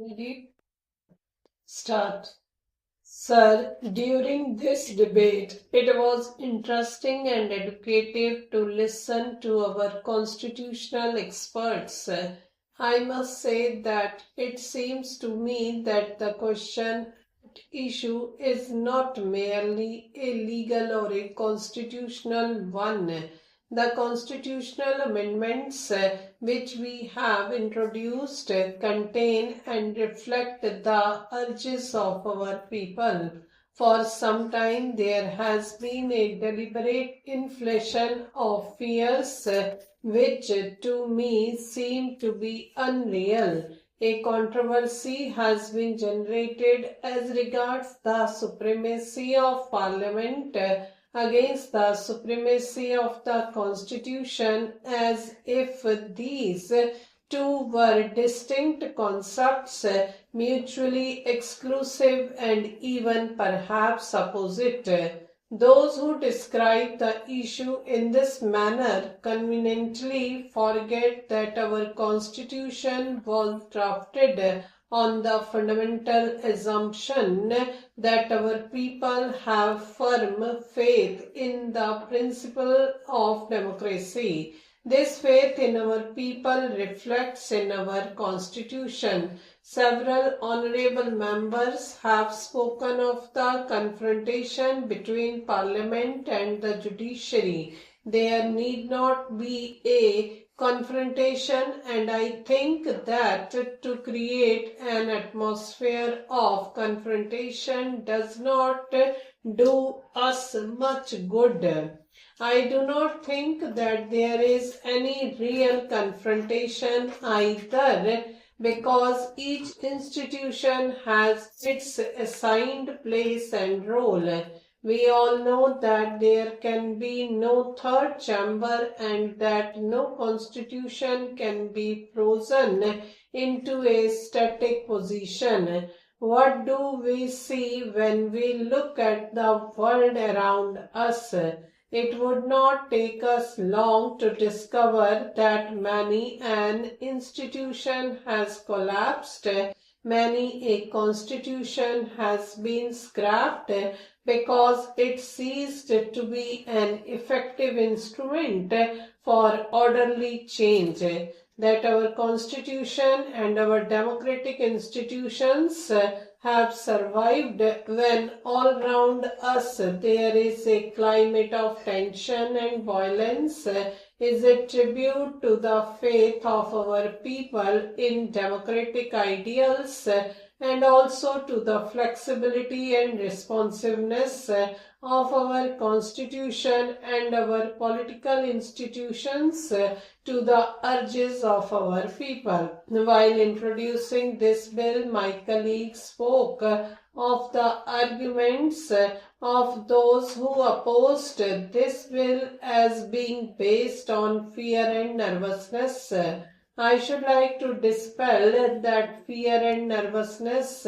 Ready? Start. Sir, during this debate, it was interesting and educative to listen to our constitutional experts. I must say that it seems to me that the question issue is not merely a legal or a constitutional one. The constitutional amendments which we have introduced contain and reflect the urges of our people. For some time there has been a deliberate inflation of fears which to me seem to be unreal. A controversy has been generated as regards the supremacy of Parliament against the supremacy of the Constitution, as if these two were distinct concepts, mutually exclusive and even perhaps opposite. Those who describe the issue in this manner conveniently forget that our Constitution was drafted on the fundamental assumption that our people have firm faith in the principle of democracy. This faith in our people reflects in our Constitution. Several honourable members have spoken of the confrontation between Parliament and the judiciary. There need not be a confrontation, and I think that to create an atmosphere of confrontation does not do us much good. I do not think that there is any real confrontation either, because each institution has its assigned place and role. We all know that there can be no third chamber and that no constitution can be frozen into a static position. What do we see when we look at the world around us? It would not take us long to discover that many an institution has collapsed, many a constitution has been scrapped because it ceased to be an effective instrument for orderly change. That our constitution and our democratic institutions have survived when all round us there is a climate of tension and violence is a tribute to the faith of our people in democratic ideals and also to the flexibility and responsiveness of our constitution and our political institutions to the urges of our people. While introducing this bill, my colleague spoke of the arguments of those who opposed this bill as being based on fear and nervousness. I should like to dispel that fear and nervousness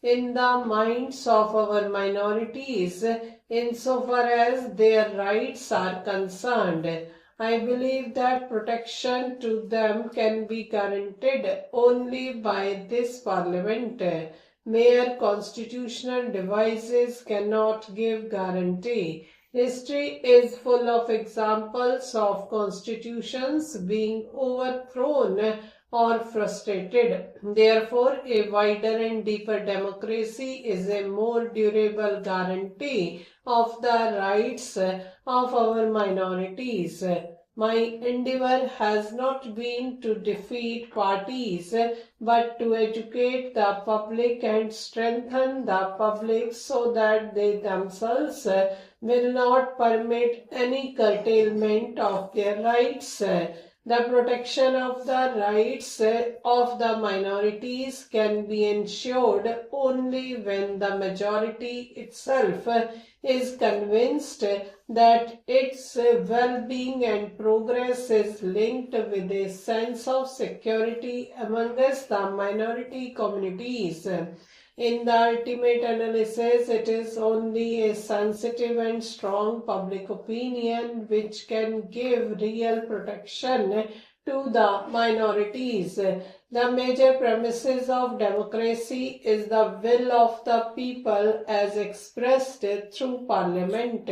in the minds of our minorities insofar as their rights are concerned. I believe that protection to them can be guaranteed only by this Parliament. Mere constitutional devices cannot give guarantee. History is full of examples of constitutions being overthrown or frustrated. Therefore, a wider and deeper democracy is a more durable guarantee of the rights of our minorities. My endeavour has not been to defeat parties, but to educate the public and strengthen the public so that they themselves will not permit any curtailment of their rights. The protection of the rights of the minorities can be ensured only when the majority itself is convinced that its well-being and progress is linked with a sense of security amongst the minority communities. In the ultimate analysis, it is only a sensitive and strong public opinion which can give real protection to the minorities. The major premises of democracy is the will of the people as expressed through parliament.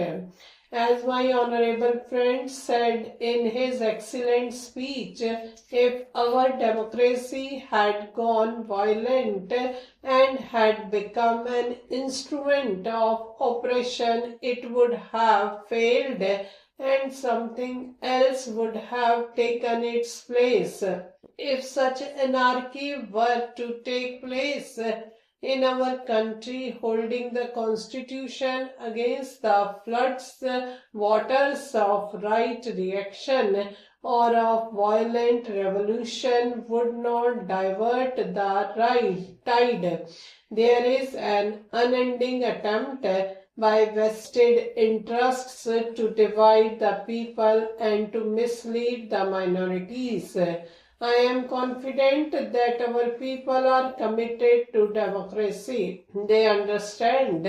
As my honorable friend said in his excellent speech, if our democracy had gone violent and had become an instrument of oppression, it would have failed and something else would have taken its place. If such anarchy were to take place in our country, holding the constitution against the floods, waters of right reaction or of violent revolution would not divert the tide. There is an unending attempt by vested interests to divide the people and to mislead the minorities. I am confident that our people are committed to democracy. They understand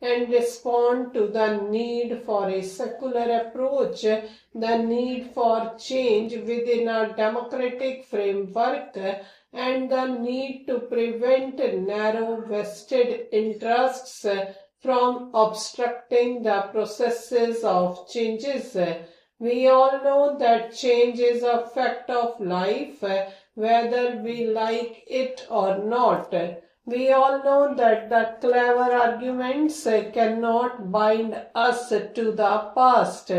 and respond to the need for a secular approach, the need for change within a democratic framework, and the need to prevent narrow vested interests from obstructing the processes of changes. We all know that change is a fact of life, whether we like it or not. We all know that the clever arguments cannot bind us to the past.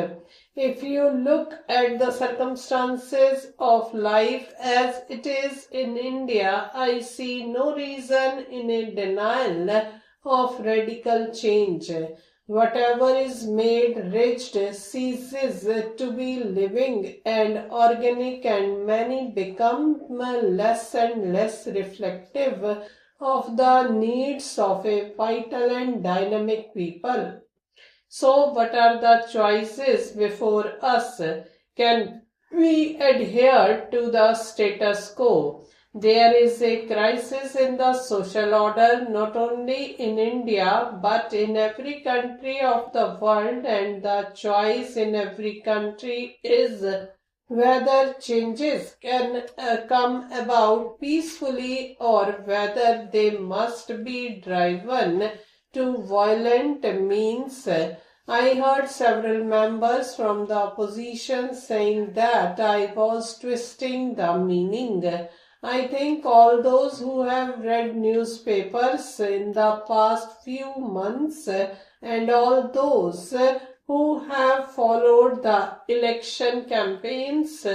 If you look at the circumstances of life as it is in India, I see no reason in a denial of radical change. Whatever is made rigid ceases to be living and organic, and many become less and less reflective of the needs of a vital and dynamic people. So, what are the choices before us? Can we adhere to the status quo? There is a crisis in the social order not only in India but in every country of the world, and the choice in every country is whether changes can come about peacefully or whether they must be driven to violent means. I heard several members from the opposition saying that I was twisting the meaning. I think all those who have read newspapers in the past few months and all those who have followed the election campaigns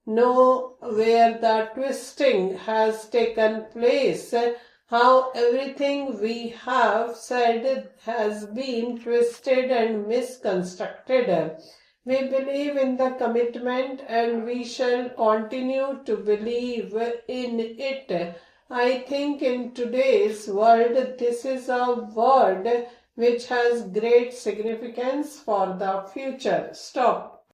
know where the twisting has taken place, how everything we have said has been twisted and misconstructed. We believe in the commitment and we shall continue to believe in it. I think in today's world this is a word which has great significance for the future. Stop.